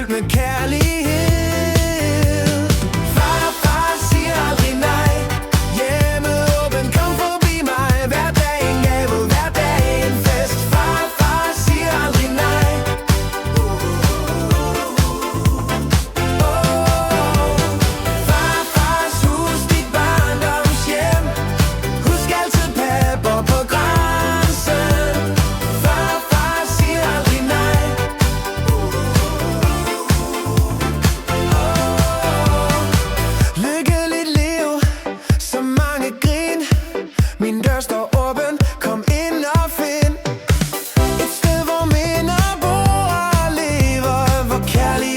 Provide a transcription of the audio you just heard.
fyldt med kærlighed. Farfar siger aldrig nej. Hjemme åben, kom forbi mig. Hver dag en gave, hver dag en fest. Farfar siger aldrig nej. Farfars hus, dit barndomshjem. Husk altid pepper på grænsen. Farfar siger aldrig nej. Lykkeligt liv, så mange grin. Min dør står åben, kom ind og find et sted, hvor minder bor og lever, hvor kærlighed